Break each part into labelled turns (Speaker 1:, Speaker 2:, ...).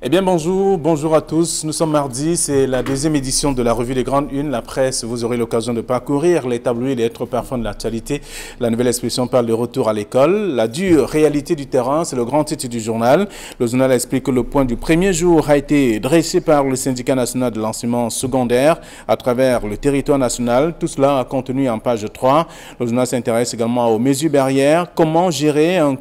Speaker 1: Eh bien bonjour à tous. Nous sommes mardi, c'est la deuxième édition de la revue des Grandes Unes. La presse, vous aurez l'occasion de parcourir les tabloïds et les lettres parfums de l'actualité. La nouvelle expression parle de retour à l'école. La dure réalité du terrain, c'est le grand titre du journal. Le journal explique que le point du premier jour a été dressé par le syndicat national de l'enseignement secondaire à travers le territoire national. Tout cela a contenu en page 3. Le journal s'intéresse également aux mesures barrières. Comment gérer un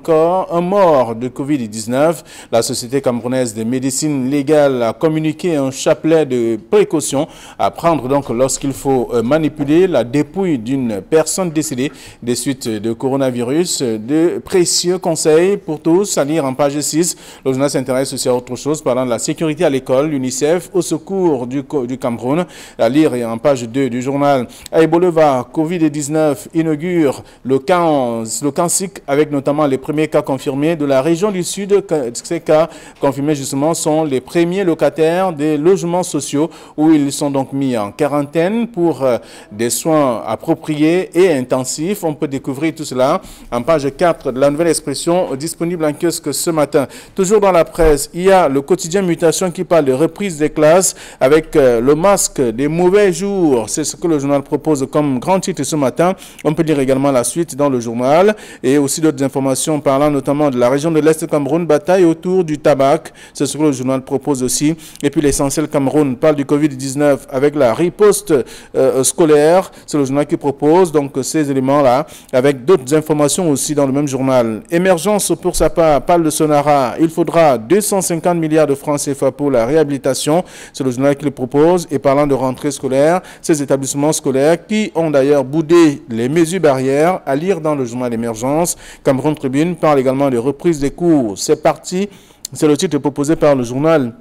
Speaker 1: mort de Covid-19? La Société camerounaise de médecine légale a communiqué un chapelet de précautions à prendre donc lorsqu'il faut manipuler la dépouille d'une personne décédée des suites de coronavirus. De précieux conseils pour tous à lire en page 6. Le journal s'intéresse aussi à autre chose parlant de la sécurité à l'école, l'UNICEF au secours du Cameroun. À lire en page 2 du journal. Aïe-Boulevard, Covid-19 inaugure le camp SIC avec notamment les premiers cas confirmés de la région du Sud. Ces cas confirmés justement sont les premiers locataires des logements sociaux où ils sont donc mis en quarantaine pour des soins appropriés et intensifs. On peut découvrir tout cela en page 4 de la nouvelle expression disponible en kiosque ce matin. Toujours dans la presse, il y a le quotidien Mutation qui parle de reprise des classes avec le masque des mauvais jours. C'est ce que le journal propose comme grand titre ce matin. On peut lire également la suite dans le journal et aussi d'autres informations parlant notamment de la région de l'Est Cameroun, bataille autour du tabac. C'est ce que le journal propose aussi. Et puis l'essentiel Cameroun parle du Covid-19 avec la riposte scolaire. C'est le journal qui propose donc ces éléments-là avec d'autres informations aussi dans le même journal. Émergence pour sa part parle de Sonara. Il faudra 250 milliards de francs CFA pour la réhabilitation. C'est le journal qui le propose. Et parlant de rentrée scolaire, ces établissements scolaires qui ont d'ailleurs boudé les mesures barrières à lire dans le journal Émergence. Cameroun Tribune parle également de reprise des cours. C'est parti. C'est le titre proposé par le journal.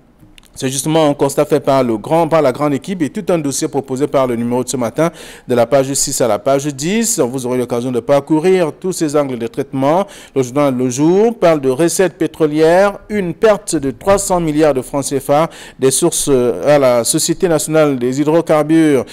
Speaker 1: C'est justement un constat fait par la grande équipe et tout un dossier proposé par le numéro de ce matin de la page 6 à la page 10. Vous aurez l'occasion de parcourir tous ces angles de traitement. Le journal Le Jour parle de recettes pétrolières, une perte de 300 milliards de francs CFA des sources à la Société nationale des hydrocarbures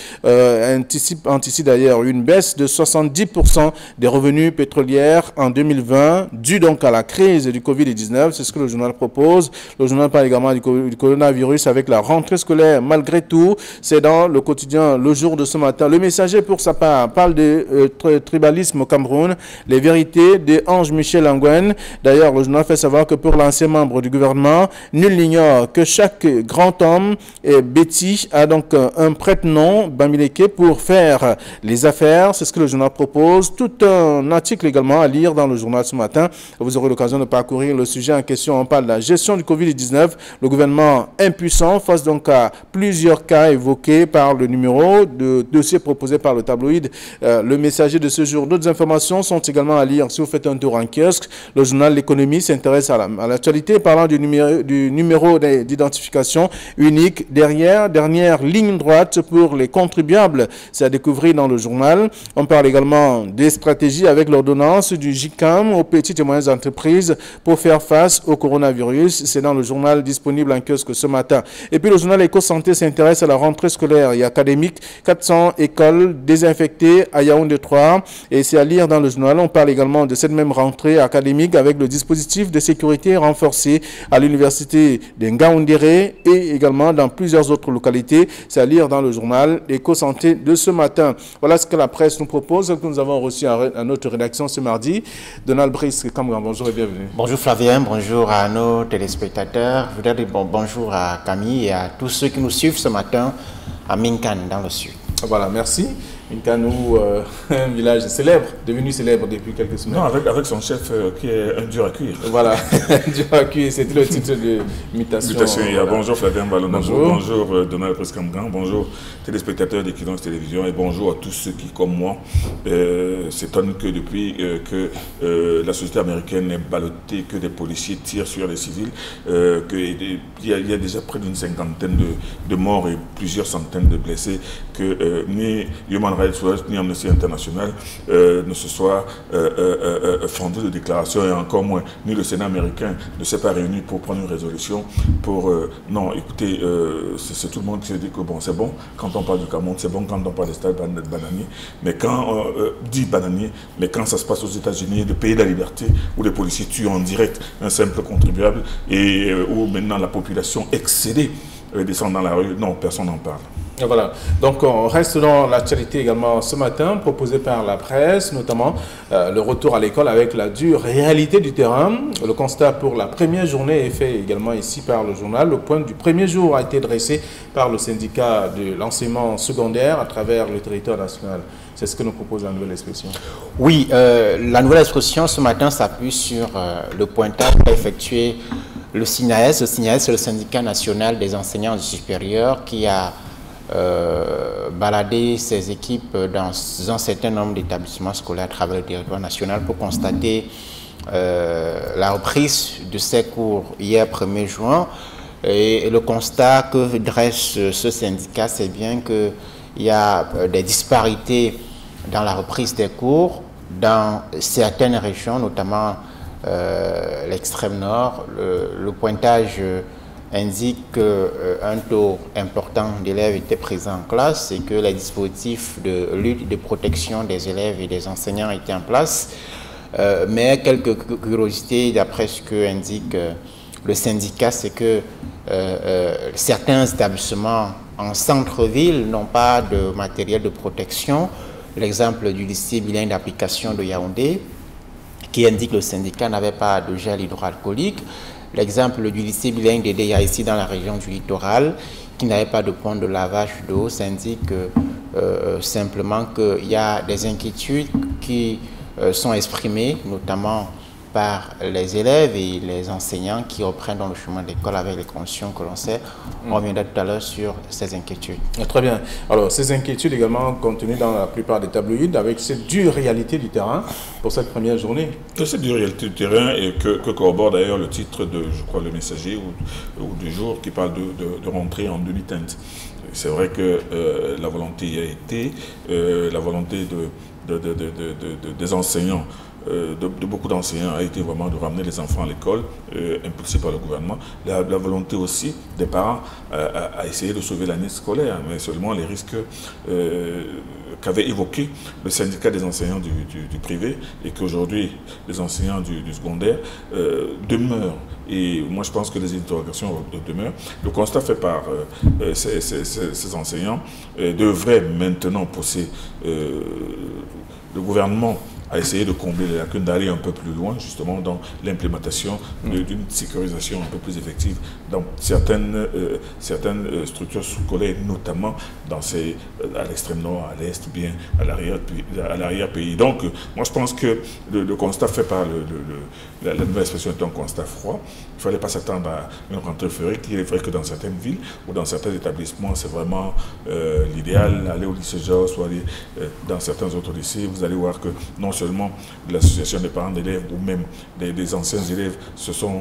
Speaker 1: anticipe d'ailleurs une baisse de 70% des revenus pétroliers en 2020 dû donc à la crise du Covid-19. C'est ce que le journal propose. Le journal parle également du coronavirus avec la rentrée scolaire. Malgré tout, c'est dans le quotidien Le Jour de ce matin. Le Messager, pour sa part, parle de tribalisme au Cameroun, les vérités de Ange Michel Anguen. D'ailleurs, le journal fait savoir que pour l'ancien membre du gouvernement, nul n'ignore que chaque grand homme et Betty a donc un prête-nom, Bamileke, pour faire les affaires. C'est ce que le journal propose. Tout un article également à lire dans le journal ce matin. Vous aurez l'occasion de parcourir le sujet en question. On parle de la gestion du Covid-19. Le gouvernement impuissant face donc à plusieurs cas évoqués par le numéro de dossier proposé par le tabloïd Le Messager de ce jour. D'autres informations sont également à lire si vous faites un tour en kiosque. Le journal L'économie s'intéresse à l'actualité parlant du numéro d'identification unique. Dernière ligne droite pour les contribuables. C'est à découvrir dans le journal. On parle également des stratégies avec l'ordonnance du JICAM aux petites et moyennes entreprises pour faire face au coronavirus. C'est dans le journal disponible en kiosque ce matin. Et puis le journal Éco-Santé s'intéresse à la rentrée scolaire et académique. 400 écoles désinfectées à Yaoundé 3. Et c'est à lire dans le journal. On parle également de cette même rentrée académique avec le dispositif de sécurité renforcé à l'université de Ngaoundéré et également dans plusieurs autres localités. C'est à lire dans le journal Éco-Santé de ce matin. Voilà ce que la presse nous propose, que nous avons reçu à notre rédaction ce mardi. Donald Brice, bonjour et bienvenue.
Speaker 2: Bonjour Flavien, bonjour à nos téléspectateurs. Je voudrais dire bonjour à Camille et à tous ceux qui nous suivent ce matin à Minkan dans le sud.
Speaker 1: Voilà, merci. Minkanou, un village célèbre, devenu célèbre depuis quelques semaines.
Speaker 3: Non, avec son chef qui est un dur à cuire.
Speaker 1: Voilà, dur à cuire, c'était le titre de Mutation.
Speaker 3: Voilà. Bonjour Flavien Ballon,
Speaker 1: bonjour
Speaker 3: Donald Prescamgan, bonjour téléspectateurs d'Equinox Télévision et bonjour à tous ceux qui, comme moi, s'étonnent que depuis que la société américaine n'est ballottée, que des policiers tirent sur les civils, qu'il y a déjà près d'une cinquantaine de morts et plusieurs centaines de blessés, que ni Human Rights Watch ni Amnesty International ne se soient fondés de déclarations, et encore moins, ni le Sénat américain ne s'est pas réuni pour prendre une résolution pour... non, écoutez, c'est tout le monde qui se dit que bon, c'est bon quand on parle du Cameroun, c'est bon quand on parle des stades bananiers, mais quand dit bananier, mais quand ça se passe aux États-Unis, le pays de la liberté, où les policiers tuent en direct un simple contribuable et où maintenant la population excédée descend dans la rue, non, personne n'en parle.
Speaker 1: Et voilà, donc on reste dans l'actualité également ce matin, proposée par la presse, notamment le retour à l'école avec la dure réalité du terrain. Le constat pour la première journée est fait également ici par le journal. Le point du premier jour a été dressé par le syndicat de l'enseignement secondaire à travers le territoire national. C'est ce que nous propose la nouvelle expression.
Speaker 2: Oui, la nouvelle expression ce matin s'appuie sur le pointage qu'a effectué le SINAES. Le SINAES, c'est le syndicat national des enseignants du supérieur qui a balader ses équipes dans un certain nombre d'établissements scolaires à travers le territoire national pour constater la reprise de ces cours hier 1er juin. Et le constat que dresse ce syndicat, c'est bien qu'il y a des disparités dans la reprise des cours dans certaines régions, notamment l'extrême nord. Le pointage indique qu'un taux important d'élèves était présent en classe et que les dispositifs de lutte et de protection des élèves et des enseignants étaient en place. Mais quelques curiosités, d'après ce que indique le syndicat, c'est que certains établissements en centre-ville n'ont pas de matériel de protection. L'exemple du lycée bilingue d'application de Yaoundé, qui indique que le syndicat n'avait pas de gel hydroalcoolique. L'exemple du lycée bilingue de Deya, ici dans la région du littoral, qui n'avait pas de point de lavage d'eau, ça indique simplement qu'il y a des inquiétudes qui sont exprimées, notamment par les élèves et les enseignants qui reprennent dans le chemin d'école avec les conditions que l'on sait. On reviendra tout à l'heure sur ces inquiétudes.
Speaker 1: Très bien. Alors, ces inquiétudes également contenues dans la plupart des tabloïds avec cette dure réalité du terrain pour cette première journée.
Speaker 3: Cette dure réalité du terrain et que corrobore d'ailleurs le titre de, je crois, le Messager ou du jour qui parle de rentrer en demi-teinte. C'est vrai que la volonté y a été, la volonté des enseignants, de beaucoup d'enseignants a été vraiment de ramener les enfants à l'école, impulsé par le gouvernement. La volonté aussi des parents a essayé de sauver l'année scolaire, mais seulement les risques qu'avait évoqué le syndicat des enseignants du privé et qu'aujourd'hui les enseignants du secondaire demeurent. Et moi je pense que les interrogations demeurent. Le constat fait par ces enseignants devrait maintenant pousser le gouvernement à essayer de combler les lacunes, d'aller un peu plus loin justement dans l'implémentation d'une sécurisation un peu plus effective dans certaines structures scolaires, notamment à l'extrême nord, à l'est, bien à l'arrière-pays. Donc moi je pense que le constat fait par la nouvelle expression est un constat froid. Il ne fallait pas s'attendre à une rentrée euphorique. Il est vrai que dans certaines villes ou dans certains établissements, c'est vraiment l'idéal. Aller au lycée Georges ou aller dans certains autres lycées, vous allez voir que non seulement l'association des parents d'élèves ou même des anciens élèves se sont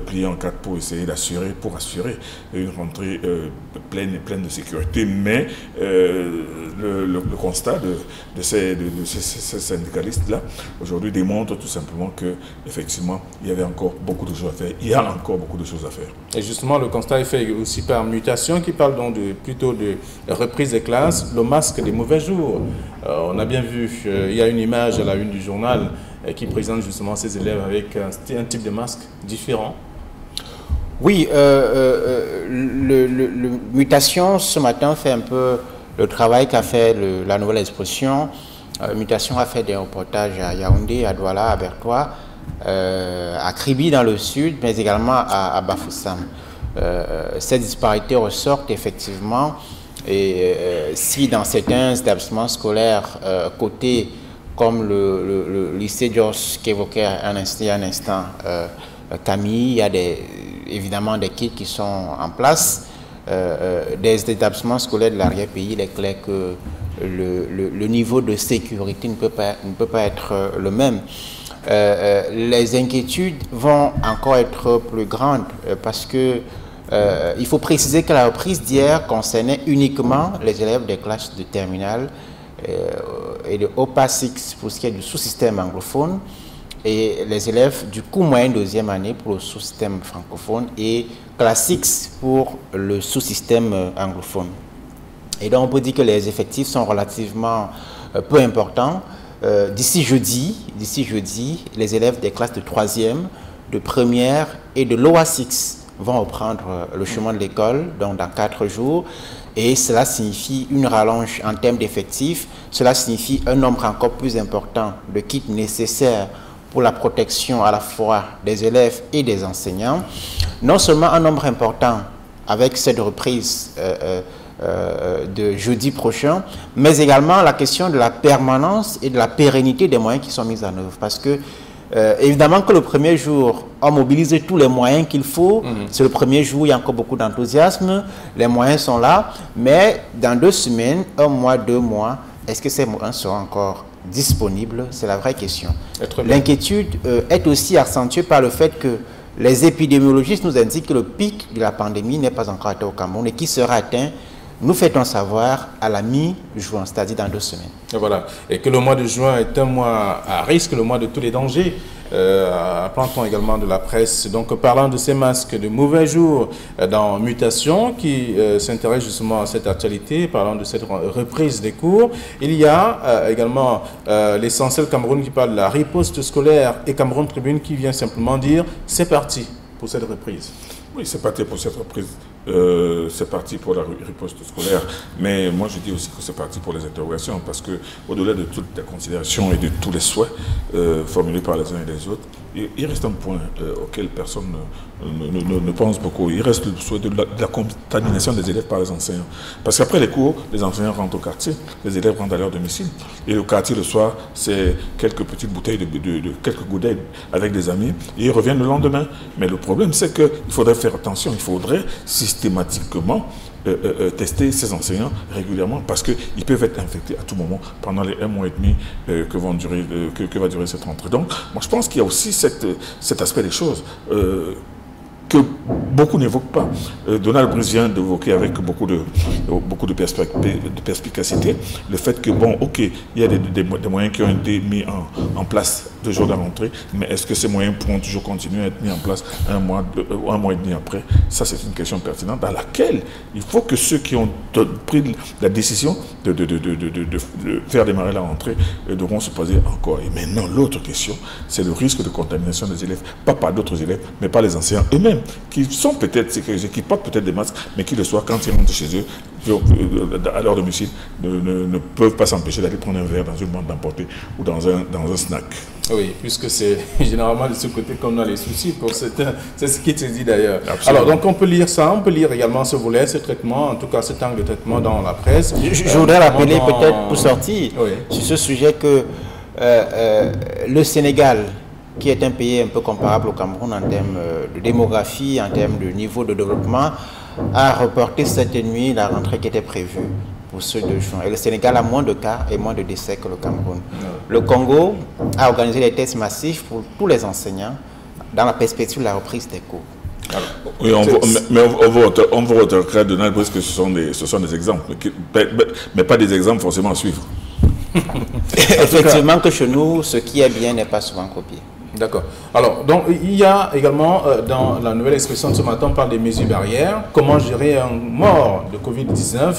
Speaker 3: pliés en quatre pour essayer d'assurer, une rentrée pleine de sécurité, mais le constat de ces syndicalistes-là aujourd'hui démontre tout simplement que effectivement il y avait encore beaucoup de choses à faire. Il y a encore beaucoup de choses à faire.
Speaker 1: Et justement, le constat est fait aussi par Mutation qui parle donc plutôt de reprise des classes, le masque des mauvais jours. On a bien vu, il y a une image à la une du journal qui présente justement ces élèves avec un type de masque différent.
Speaker 2: Oui, le Mutation ce matin fait un peu le travail qu'a fait la nouvelle expression. Mutation a fait des reportages à Yaoundé, à Douala, à Bertois, à Kribi dans le sud, mais également à Bafoussam. Ces disparités ressortent effectivement, et si dans certains établissements scolaires cotés comme le lycée Georges qu'évoquait un instant Camille, il y a évidemment des kits qui sont en place. Des établissements scolaires de l'arrière-pays, il est clair que le niveau de sécurité ne peut pas être le même. Les inquiétudes vont encore être plus grandes parce que il faut préciser que la reprise d'hier concernait uniquement les élèves des classes de terminale et de OPA 6 pour ce qui est du sous-système anglophone, et les élèves du cours moyen deuxième année pour le sous-système francophone et classe X pour le sous-système anglophone. Et donc on peut dire que les effectifs sont relativement peu importants. D'ici jeudi, les élèves des classes de 3e, de première et de l'OA6 vont reprendre le chemin de l'école, donc dans 4 jours. Et cela signifie une rallonge en termes d'effectifs. Cela signifie un nombre encore plus important de kits nécessaires pour la protection à la fois des élèves et des enseignants. Non seulement un nombre important avec cette reprise de jeudi prochain, mais également la question de la permanence et de la pérennité des moyens qui sont mis en œuvre. Parce que, évidemment que le premier jour, on mobilise tous les moyens qu'il faut. C'est le premier jour, il y a encore beaucoup d'enthousiasme, les moyens sont là, mais dans 2 semaines, 1 mois, 2 mois, est-ce que ces moyens seront encore disponibles? C'est la vraie question. L'inquiétude est aussi accentuée par le fait que les épidémiologistes nous indiquent que le pic de la pandémie n'est pas encore atteint au Cameroun et qui sera atteint, nous fait-on savoir, à la mi-juin, c'est-à-dire dans 2 semaines.
Speaker 1: Et voilà. Et que le mois de juin est un mois à risque, le mois de tous les dangers. Apprend-on également de la presse. Donc, parlant de ces masques de mauvais jours dans Mutation, qui s'intéresse justement à cette actualité, parlant de cette reprise des cours, il y a également l'essentiel Cameroun qui parle de la riposte scolaire et Cameroun Tribune qui vient simplement dire c'est parti pour cette reprise.
Speaker 3: Oui, c'est parti pour cette reprise. C'est parti pour la riposte scolaire. Mais moi, je dis aussi que c'est parti pour les interrogations, parce que au-delà de toutes les considérations et de tous les souhaits formulés par les uns et les autres, il reste un point auquel personne ne pense beaucoup. Il reste le souhait de la contamination des élèves par les enseignants. Parce qu'après les cours, les enseignants rentrent au quartier, les élèves rentrent à leur domicile. Et le quartier, le soir, c'est quelques petites bouteilles de quelques goudettes avec des amis, et ils reviennent le lendemain. Mais le problème, c'est qu'il faudrait faire attention, il faudrait systématiquement tester ces enseignants régulièrement, parce qu'ils peuvent être infectés à tout moment pendant les 1 mois et demi que va durer cette rentrée. Donc, moi, je pense qu'il y a aussi cet aspect des choses que beaucoup n'évoquent pas. Donald Bruce vient d'évoquer avec beaucoup de perspicacité le fait que, bon, ok, il y a des moyens qui ont été mis en place de jour de la rentrée, mais est-ce que ces moyens pourront toujours continuer à être mis en place 1 mois et demi après? Ça, c'est une question pertinente dans laquelle il faut que ceux qui ont pris la décision de faire démarrer la rentrée devront se poser encore. Et maintenant, l'autre question, c'est le risque de contamination des élèves, pas par d'autres élèves, mais par les enseignants eux-mêmes, qui sont peut-être sécurisés, qui portent peut-être des masques, mais qui le soir, quand ils rentrent chez eux, à leur domicile, ne peuvent pas s'empêcher d'aller prendre un verre dans une bande d'emporter ou dans un snack.
Speaker 1: Oui, puisque c'est généralement de ce côté qu'on a les soucis pour certains. C'est ce qui te dit d'ailleurs. Alors, donc on peut lire ça, on peut lire également ce volet, ce traitement, en tout cas cet angle de traitement dans la presse.
Speaker 2: Je voudrais rappeler peut-être pour sortir sur ce sujet que le Sénégal, qui est un pays un peu comparable au Cameroun en termes de démographie, en termes de niveau de développement, a reporté cette nuit la rentrée qui était prévue pour ce 2 juin. Et le Sénégal a moins de cas et moins de décès que le Cameroun. Le Congo a organisé des tests massifs pour tous les enseignants dans la perspective de la reprise des cours.
Speaker 3: Oui, mais on vous retraite de Donald parce que ce sont des exemples, mais pas des exemples forcément à suivre.
Speaker 2: Effectivement que chez nous, ce qui est bien n'est pas souvent copié.
Speaker 1: D'accord. Alors, donc, il y a également, dans la nouvelle expression de ce matin, on parle des mesures barrières. Comment gérer un mort de Covid-19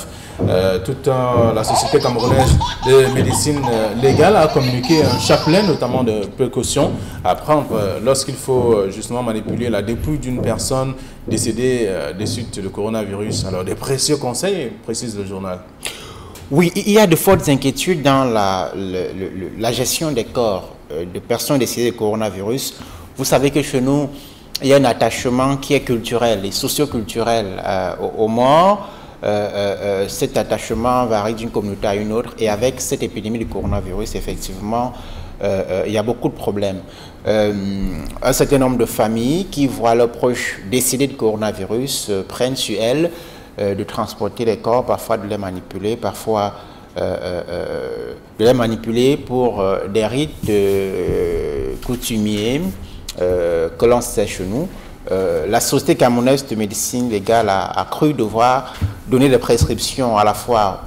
Speaker 1: toute la Société camerounaise de médecine légale a communiqué un chapelet, notamment de précautions, à prendre lorsqu'il faut justement manipuler la dépouille d'une personne décédée des suites de coronavirus. Alors, des précieux conseils, précise le journal.
Speaker 2: Oui, il y a de fortes inquiétudes dans la gestion des corps de personnes décédées de coronavirus. Vous savez que chez nous, il y a un attachement qui est culturel et socio-culturel aux morts. Cet attachement varie d'une communauté à une autre, et avec cette épidémie du coronavirus, effectivement, il y a beaucoup de problèmes. Un certain nombre de familles qui voient leurs proches décédés de coronavirus prennent sur elles de transporter les corps, parfois de les manipuler, parfois de les manipuler pour des rites coutumiers que l'on sait chez nous. La Société camerounaise de médecine légale a cru devoir donner des prescriptions à la fois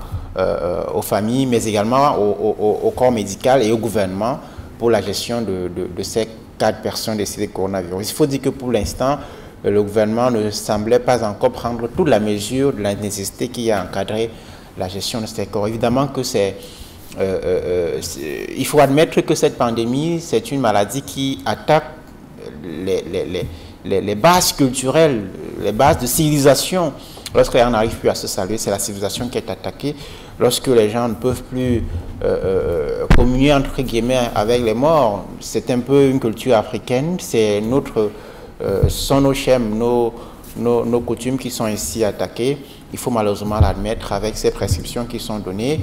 Speaker 2: aux familles, mais également au corps médical et au gouvernement pour la gestion de ces 4 personnes décédées de coronavirus. Il faut dire que pour l'instant, le gouvernement ne semblait pas encore prendre toute la mesure de la nécessité qui a encadré la gestion de ces corps. Évidemment que il faut admettre que cette pandémie, c'est une maladie qui attaque les bases culturelles, les bases de civilisation. Lorsqu'on n'arrive plus à se saluer, c'est la civilisation qui est attaquée. Lorsque les gens ne peuvent plus communier entre guillemets avec les morts, c'est un peu une culture africaine, c'est ce sont nos schèmes, nos coutumes qui sont ici attaquées. Il faut malheureusement l'admettre avec ces prescriptions qui sont données.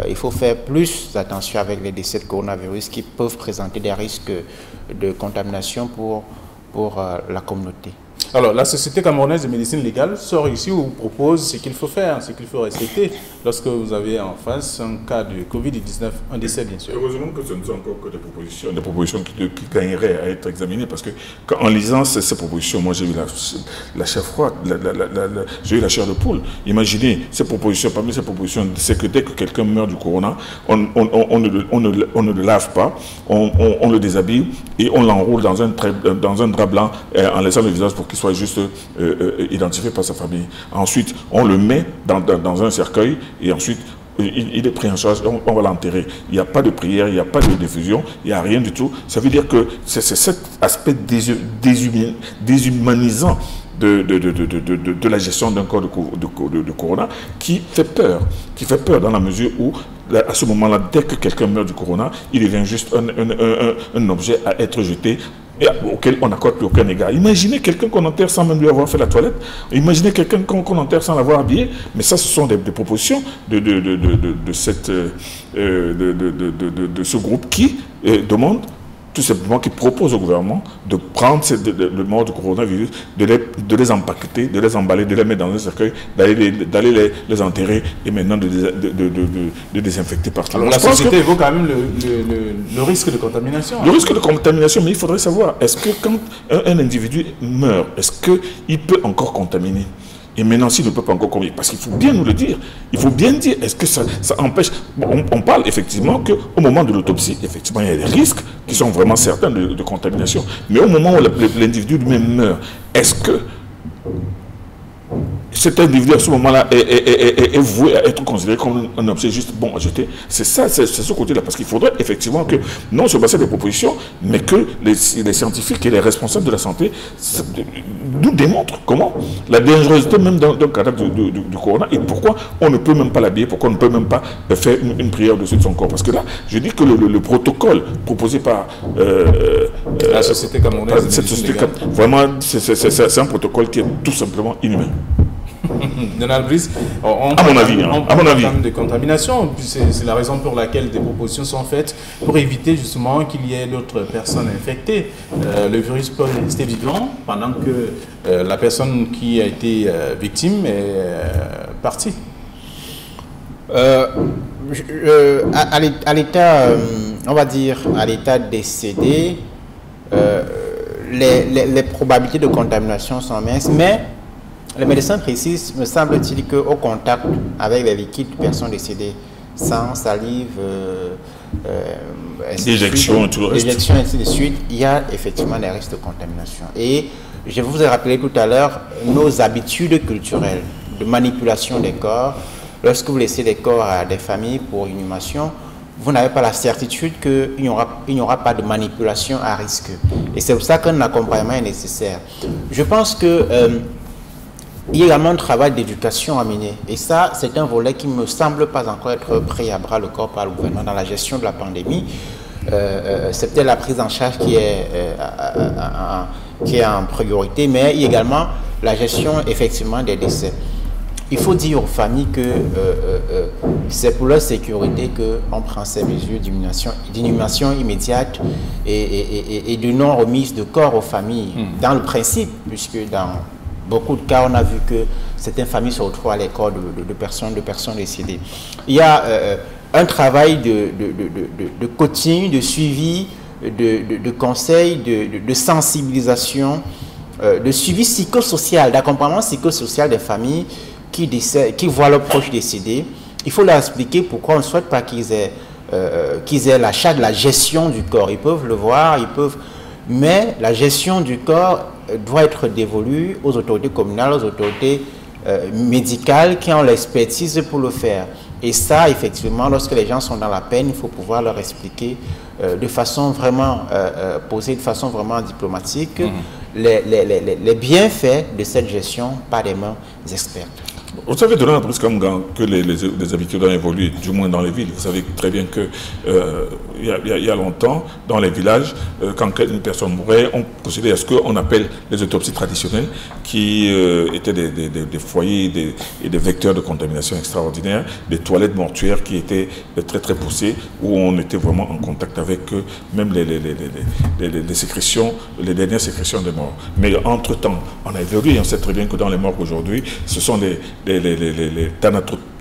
Speaker 2: Il faut faire plus attention avec les décès de coronavirus qui peuvent présenter des risques de contamination pour la communauté.
Speaker 1: Alors, la Société camerounaise de médecine légale sort ici où propose ce qu'il faut faire, ce qu'il faut respecter lorsque vous avez en face un cas de Covid-19, un décès bien sûr.
Speaker 3: Heureusement que ce ne sont encore que des propositions qui gagneraient à être examinées, parce que en lisant ces propositions, moi j'ai eu la chair froide, j'ai eu la chair de poule. Imaginez ces propositions, parmi ces propositions, c'est que dès que quelqu'un meurt du corona, on ne le lave pas, on le déshabille et on l'enroule dans un drap blanc en laissant le visage pour qu'il soit juste identifié par sa famille. Ensuite, on le met dans un cercueil et ensuite, il est pris en charge, on va l'enterrer. Il n'y a pas de prière, il n'y a pas de diffusion, il n'y a rien du tout. Ça veut dire que c'est cet aspect déshumanisant de la gestion d'un corps de corona qui fait peur dans la mesure où, à ce moment-là, dès que quelqu'un meurt du corona, il devient juste un objet à être jeté, et auquel on n'accorde plus aucun égard. Imaginez quelqu'un qu'on enterre sans même lui avoir fait la toilette. Imaginez quelqu'un qu'on enterre sans l'avoir habillé. Mais ça, ce sont des propositions de ce groupe qui demande tout simplement, qui propose au gouvernement de prendre le mort du coronavirus, de les empaqueter, de les emballer, de les mettre dans un cercueil, d'aller les enterrer et maintenant de désinfecter partout.
Speaker 1: Alors la société évoque quand même le risque de contamination.
Speaker 3: Le risque de contamination, mais il faudrait savoir, est-ce que quand un individu meurt, est-ce qu'il peut encore contaminer ? Et maintenant, s'il ne peut pas encore contaminer, parce qu'il faut bien nous le dire, il faut bien dire, est-ce que ça empêche... On parle effectivement qu'au moment de l'autopsie, effectivement, il y a des risques qui sont vraiment certains de contamination. Mais au moment où l'individu lui-même meurt, est-ce que cet individu à ce moment-là est voué à être considéré comme un objet juste bon à jeter? C'est ça, c'est ce côté-là. Parce qu'il faudrait effectivement que, non seulement c'est des propositions, mais que les scientifiques et les responsables de la santé nous démontrent comment la dangerosité même d'un cadavre du corona et pourquoi on ne peut même pas l'habiller, pourquoi on ne peut même pas faire une prière au-dessus de son corps. Parce que là, je dis que le protocole proposé par
Speaker 1: la Société camerounaise,
Speaker 3: vraiment, c'est un protocole qui est tout simplement inhumain.
Speaker 1: Donald Brice,
Speaker 3: à mon avis,
Speaker 1: de contamination, c'est la raison pour laquelle des propositions sont faites pour éviter justement qu'il y ait d'autres personnes infectées. Le virus peut rester vivant pendant que la personne qui a été victime est partie. À l'état,
Speaker 2: on va dire, à l'état décédé, les probabilités de contamination sont minces, mais les médecins précisent, me semble-t-il, qu'au contact avec les liquides de personnes décédées, sang, salive,
Speaker 3: éjection et tout le reste,
Speaker 2: éjection, ainsi de suite, il y a effectivement des risques de contamination. Et je vous ai rappelé tout à l'heure nos habitudes culturelles de manipulation des corps. Lorsque vous laissez des corps à des familles pour inhumation, vous n'avez pas la certitude qu'il n'y aura pas de manipulation à risque. Et c'est pour ça qu'un accompagnement est nécessaire. Je pense que il y a également un travail d'éducation à mener. Et ça, c'est un volet qui ne me semble pas encore être pris à bras le corps par le gouvernement dans la gestion de la pandémie. C'est peut-être la prise en charge qui est en priorité, mais il y a également la gestion effectivement des décès. Il faut dire aux familles que c'est pour leur sécurité qu'on prend ces mesures d'inhumation immédiate et de non-remise de corps aux familles, dans le principe, puisque dans beaucoup de cas, on a vu que certaines familles se retrouvent à l'écart de personnes décédées. Il y a un travail de coaching, de suivi, de conseil, de sensibilisation, de suivi psychosocial, d'accompagnement psychosocial des familles qui voient leurs proches décédés il faut leur expliquer pourquoi on ne souhaite pas qu'ils aient la charge de la gestion du corps. Ils peuvent le voir, mais la gestion du corps doit être dévolue aux autorités communales, aux autorités médicales qui ont l'expertise pour le faire. Et ça, effectivement, lorsque les gens sont dans la peine, il faut pouvoir leur expliquer de façon vraiment posée, de façon vraiment diplomatique, les bienfaits de cette gestion par des mains expertes.
Speaker 3: Vous savez, Donald Brice-Kamga, que les habitudes ont évolué, du moins dans les villes. Vous savez très bien que il y a longtemps, dans les villages, quand une personne mourait, on procédait à ce qu'on appelle les autopsies traditionnelles, qui étaient des foyers et des vecteurs de contamination extraordinaires, des toilettes mortuaires qui étaient très très poussées, où on était vraiment en contact avec même les sécrétions, les dernières sécrétions des morts. Mais entre-temps, on a évolué. On sait très bien que dans les morts aujourd'hui, ce sont les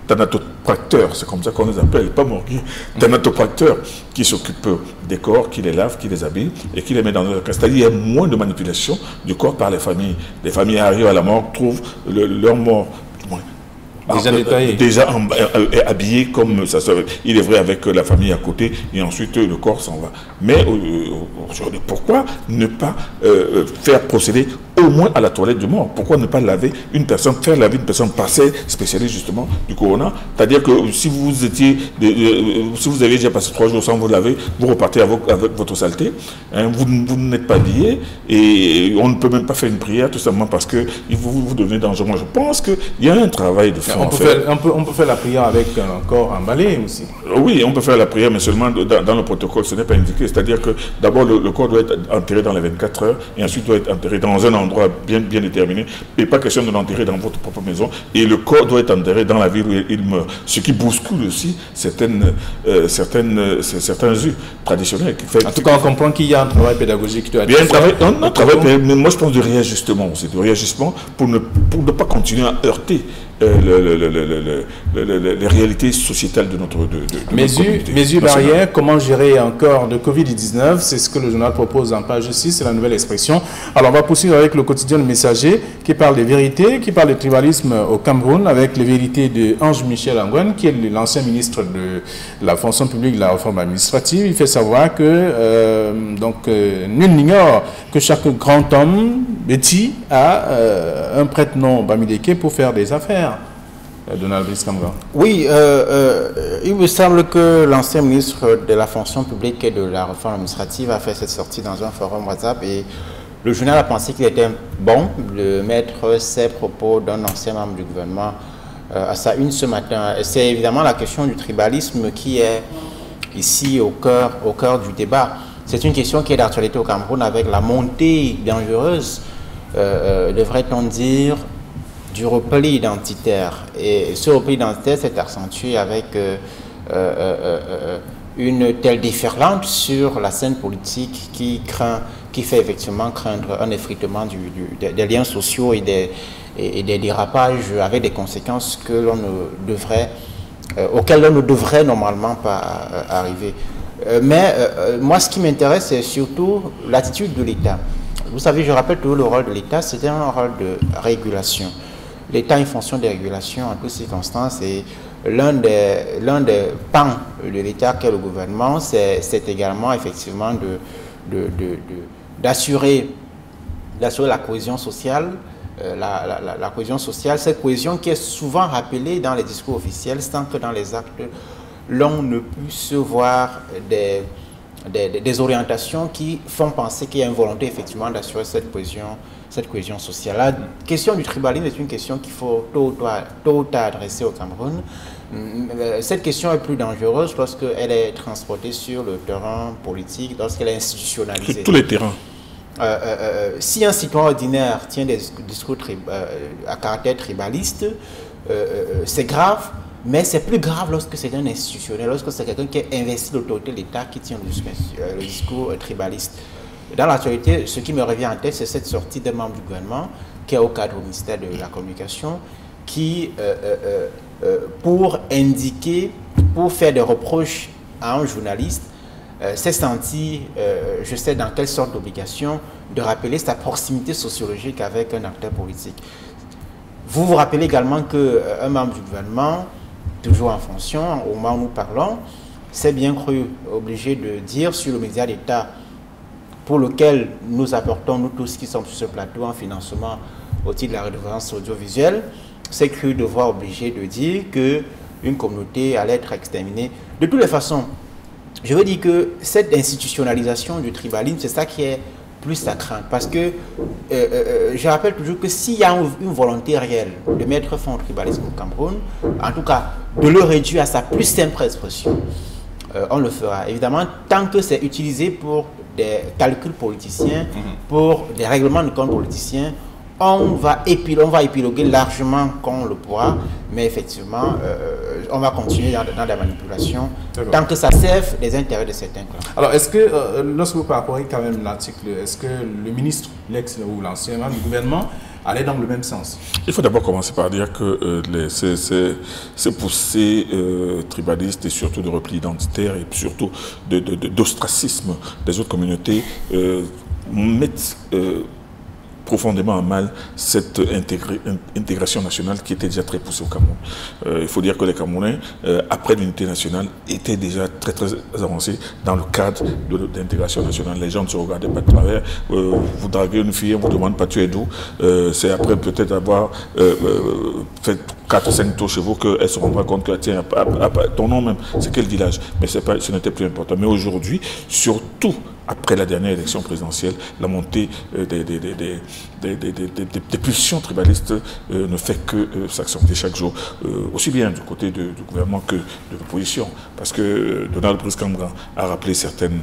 Speaker 3: thanatopracteurs, c'est comme ça qu'on les appelle, pas morguiers, thanatopracteurs, qui s'occupent des corps, qui les lavent, qui les habillent et qui les mettent dans leur cas. C'est-à-dire qu'il y a moins de manipulation du corps par les familles. Les familles arrivent à la mort, trouvent leur mort
Speaker 1: déjà détaillé,
Speaker 3: déjà habillé comme ça serait. Il est vrai avec la famille à côté et ensuite le corps s'en va. Mais aujourd'hui, pourquoi ne pas faire procéder au moins à la toilette du mort? Pourquoi ne pas laver une personne, faire laver une personne par ces spécialistes justement du corona? C'est-à-dire que si vous étiez, si vous avez déjà passé 3 jours sans vous laver, vous repartez avec votre saleté, hein, vous n'êtes pas habillé et on ne peut même pas faire une prière tout simplement parce que vous donnez danger. Moi, je pense qu'il y a un travail de fond.
Speaker 1: On peut faire la prière avec un corps emballé aussi.
Speaker 3: Oui, on peut faire la prière, mais seulement dans le protocole, ce n'est pas indiqué. C'est-à-dire que d'abord, le corps doit être enterré dans les 24 heures et ensuite doit être enterré dans un endroit bien déterminé. Et pas question de l'enterrer dans votre propre maison. Et le corps doit être enterré dans la ville où il meurt. Ce qui bouscule aussi certains us traditionnels.
Speaker 1: En tout cas, on comprend qu'il y a un travail pédagogique qui doit être
Speaker 3: fait. Un travail, mais moi je pense de réajustement aussi, de réajustement pour ne pas continuer à heurter les réalités sociétales de notre communauté.
Speaker 1: Mesures barrières, comment gérer encore de Covid-19, c'est ce que le journal propose en page 6, c'est la nouvelle expression. Alors on va poursuivre avec le quotidien Le Messager qui parle des vérités, qui parle du tribalisme au Cameroun avec les vérités de Ange-Michel Angouane, qui est l'ancien ministre de la fonction publique de la réforme administrative. Il fait savoir que nul n'ignore que chaque grand homme bêtis a un prête-nom Bamileke pour faire des affaires. Donald Brice-Kamga.
Speaker 2: Oui, il me semble que l'ancien ministre de la fonction publique et de la réforme administrative a fait cette sortie dans un forum WhatsApp et le journal a pensé qu'il était bon de mettre ses propos d'un ancien membre du gouvernement à sa une ce matin. C'est évidemment la question du tribalisme qui est ici au cœur du débat. C'est une question qui est d'actualité au Cameroun avec la montée dangereuse, devrait-on dire, du repli identitaire. Et ce repli identitaire s'est accentué avec une telle déferlante sur la scène politique qui fait effectivement craindre un effritement des liens sociaux et des dérapages avec des conséquences auxquelles l'on ne devrait normalement pas arriver. Mais moi, ce qui m'intéresse, c'est surtout l'attitude de l'État. Vous savez, je rappelle toujours le rôle de l'État, c'était un rôle de régulation. L'État, une fonction de régulation en toutes circonstances, et l'un des pans de l'État qu'est le gouvernement, c'est également effectivement d'assurer la cohésion sociale, la cohésion sociale, cette cohésion qui est souvent rappelée dans les discours officiels, sans que dans les actes, l'on ne puisse voir des orientations qui font penser qu'il y a une volonté effectivement d'assurer cette cohésion sociale. La question du tribalisme est une question qu'il faut tôt ou tard adresser au Cameroun. Cette question est plus dangereuse lorsqu'elle est transportée sur le terrain politique, lorsqu'elle est institutionnalisée.
Speaker 3: Sur tous les terrains.
Speaker 2: Si un citoyen ordinaire tient des discours à caractère tribaliste, c'est grave. Mais c'est plus grave lorsque c'est un institutionnel, lorsque c'est quelqu'un qui est investi d'autorité de l'État qui tient le discours tribaliste. Dans l'actualité, ce qui me revient en tête, c'est cette sortie d'un membre du gouvernement qui est au cadre au ministère de la Communication, qui, pour faire des reproches à un journaliste, s'est senti, je sais dans quelle sorte d'obligation, de rappeler sa proximité sociologique avec un acteur politique. Vous vous rappelez également qu'un membre du gouvernement toujours en fonction, au moment où nous parlons, s'est bien cru obligé de dire sur le média d'État pour lequel nous apportons, nous tous qui sommes sur ce plateau, un financement au titre de la redevance audiovisuelle, s'est cru devoir obligé de dire qu'une communauté allait être exterminée. De toutes les façons, je veux dire que cette institutionnalisation du tribalisme, c'est ça qui est plus à craindre. Parce que je rappelle toujours que s'il y a une volonté réelle de mettre fin au tribalisme au Cameroun, en tout cas de le réduire à sa plus simple expression, on le fera. Évidemment, tant que c'est utilisé pour des calculs politiciens, pour des règlements de compte politiciens, on va épiloguer largement quand on le pourra, mais effectivement, on va continuer dans la manipulation tant que ça serve les intérêts de certains clans.
Speaker 1: Alors, est-ce que, lorsque vous parcourez quand même l'article, est-ce que le ministre, l'ex ou l'ancien du gouvernement, allait dans le même sens?
Speaker 3: Il faut d'abord commencer par dire que ces poussées tribalistes et surtout de repli identitaire et surtout d'ostracisme des autres communautés mettent profondément à mal cette intégration nationale qui était déjà très poussée au Cameroun. Il faut dire que les Camerounais, après l'unité nationale, étaient déjà très avancés dans le cadre de l'intégration nationale. Les gens ne se regardaient pas de travers. Vous draguez une fille, on vous demande pas tu es d'où. C'est après peut-être avoir fait 4 ou 5 tours chez vous qu'elle se rendra compte que tiens, ton nom même, c'est quel village. Mais ce n'était plus important. Mais aujourd'hui, surtout après la dernière élection présidentielle, la montée des pulsions tribalistes ne fait que s'accentuer chaque jour, aussi bien du côté du gouvernement que de l'opposition. Parce que Donald Brice-Cambran a rappelé certaines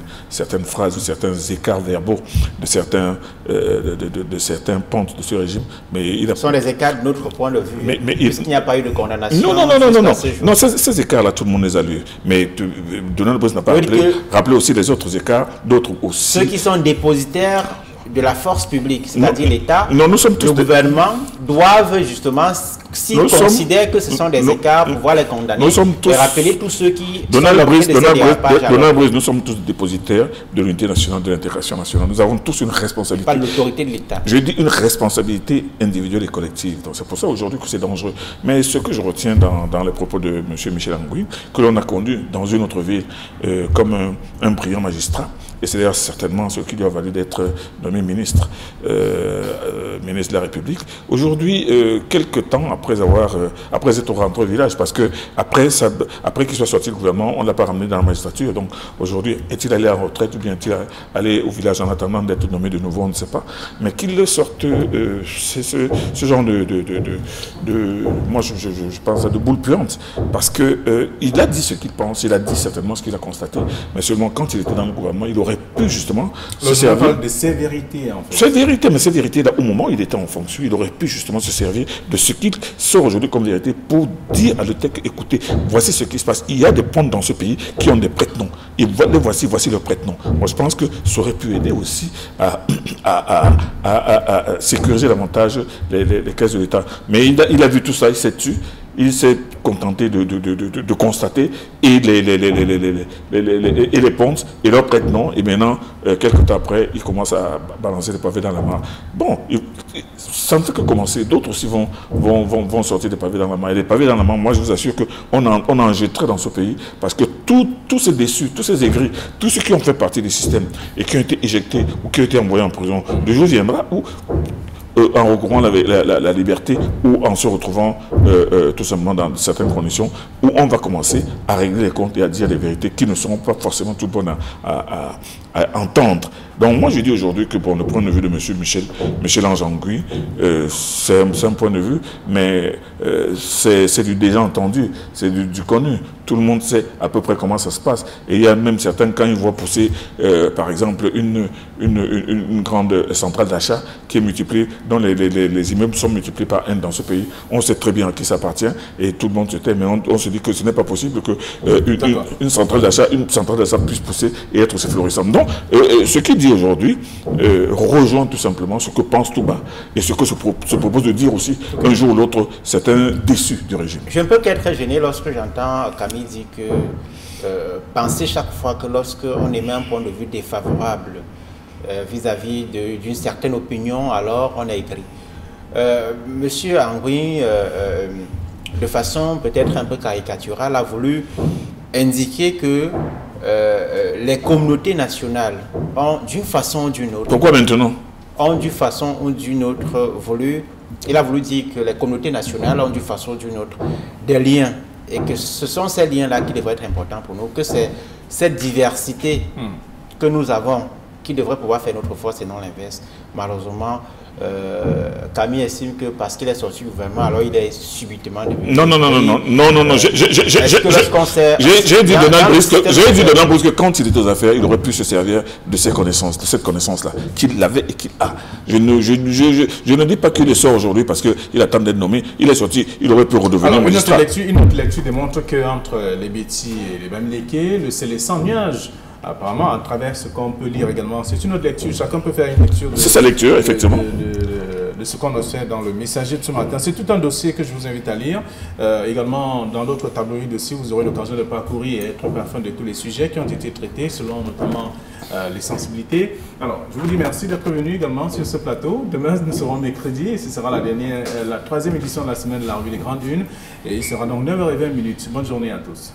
Speaker 3: phrases ou certains écarts verbaux de certains pontes de ce régime. Mais ce
Speaker 2: sont des écarts de notre point de vue, puisqu'il n'y a pas eu de condamnation.
Speaker 3: Non, ces écarts-là, tout le monde les a lus. Mais Donald Brice n'a pas rappelé aussi les autres écarts, d'autres aussi.
Speaker 2: Ceux qui sont dépositaires de la force publique, c'est-à-dire l'État,
Speaker 3: le gouvernement,
Speaker 2: doivent justement, s'ils considèrent que ce sont des écarts, pouvoir les condamner et rappeler tous ceux qui
Speaker 3: Donald Brice, nous sommes tous dépositaires de l'unité nationale, de l'intégration nationale. Nous avons tous une responsabilité.
Speaker 2: Pas l'autorité de l'État.
Speaker 3: Je dis une responsabilité individuelle et collective. Donc c'est pour ça aujourd'hui que c'est dangereux. Mais ce que je retiens dans les propos de M. Michel Angouin, que l'on a conduit dans une autre ville comme un brillant magistrat, et c'est d'ailleurs certainement ce qui lui a valu d'être nommé ministre de la République. Aujourd'hui, quelques temps après être rentré au village, parce que après qu'il soit sorti du gouvernement, on ne l'a pas ramené dans la magistrature. Donc aujourd'hui, est-il allé en retraite ou bien est-il allé au village en attendant d'être nommé de nouveau, on ne sait pas. Mais qu'il sorte ce genre moi je pense à de boules puantes, parce qu'il a dit ce qu'il pense, il a dit certainement ce qu'il a constaté, mais seulement quand il était dans le gouvernement, il aurait pu justement
Speaker 1: se servir de sévérité en fait.
Speaker 3: Sévérité, mais cette vérité là, au moment où il était en fonction, il aurait pu justement se servir de ce qu'il sort aujourd'hui comme vérité pour dire à l'ETEC, écoutez, voici ce qui se passe. Il y a des pontes dans ce pays qui ont des prête-noms. Et voici le prête-nom. Moi je pense que ça aurait pu aider aussi à sécuriser davantage les caisses de l'État. Mais il a vu tout ça, il s'est tué. Il s'est contenté de constater et les pontes et leurs prête-noms. Et maintenant, quelques temps après, il commence à balancer les pavés dans la mare. Bon, ça ne fait que commencer. D'autres aussi vont sortir des pavés dans la mare. Et les pavés dans la mare, moi je vous assure qu'on en jetterait dans ce pays, parce que tous ces déçus, tous ces aigris, tous ceux qui ont fait partie du système et qui ont été éjectés ou qui ont été envoyés en prison, le jour viendra où en recourant la liberté ou en se retrouvant tout simplement dans certaines conditions où on va commencer à régler les comptes et à dire des vérités qui ne seront pas forcément toutes bonnes à entendre. Donc moi je dis aujourd'hui que pour le point de vue de M. Michel Angouin, c'est un point de vue, mais c'est du déjà entendu, c'est du connu. Tout le monde sait à peu près comment ça se passe. Et il y a même certains, quand ils voient pousser, par exemple, une grande centrale d'achat qui est multipliée, dont les immeubles sont multipliés par 1 dans ce pays, on sait très bien à qui ça appartient et tout le monde se tait, mais on se dit que ce n'est pas possible que une centrale d'achat puisse pousser et être aussi florissante. Donc, ce qu'il dit aujourd'hui rejoint tout simplement ce que pense Touba et ce que se propose de dire aussi un jour ou l'autre certains déçus du régime.
Speaker 2: Je ne peux qu'être très gêné lorsque j'entends Camille dire que penser chaque fois que lorsqu'on émet un point de vue défavorable vis-à-vis d'une certaine opinion, alors on est écrit. Monsieur Angouin de façon peut-être un peu caricaturale, a voulu indiquer que les communautés nationales ont d'une façon ou d'une autre...
Speaker 3: Pourquoi maintenant?
Speaker 2: Ont d'une façon ou d'une autre voulu... Il a voulu dire que les communautés nationales ont d'une façon ou d'une autre des liens et que ce sont ces liens-là qui devraient être importants pour nous, que c'est cette diversité que nous avons qui devrait pouvoir faire notre force et non l'inverse. Malheureusement, Camille estime que parce qu'il est sorti du gouvernement, alors il est subitement devenu...
Speaker 3: Non. J'ai dit Donald Bruce que quand il était aux affaires, il aurait pu se servir de ses connaissances, de cette connaissance-là, qu'il avait et qu'il a. Je ne dis pas qu'il est sort aujourd'hui parce qu'il attend d'être nommé. Il est sorti, il aurait pu redevenir magistrat.
Speaker 1: Une autre lecture démontre qu'entre les Bétis et les Bamileke, c'est les 100 nuages. Apparemment, à travers ce qu'on peut lire également, c'est une autre lecture. Chacun peut faire une lecture.
Speaker 3: C'est sa lecture, effectivement.
Speaker 1: De ce qu'on a fait dans le Messager de ce matin. C'est tout un dossier que je vous invite à lire. Également, dans d'autres tabloïds aussi, vous aurez l'occasion de parcourir et être parfum de tous les sujets qui ont été traités, selon notamment les sensibilités. Alors, je vous dis merci d'être venu également sur ce plateau. Demain, nous serons mercredi et ce sera la troisième édition de la semaine de la Revue des Grandes Unes. Et il sera donc 9h20. Bonne journée à tous.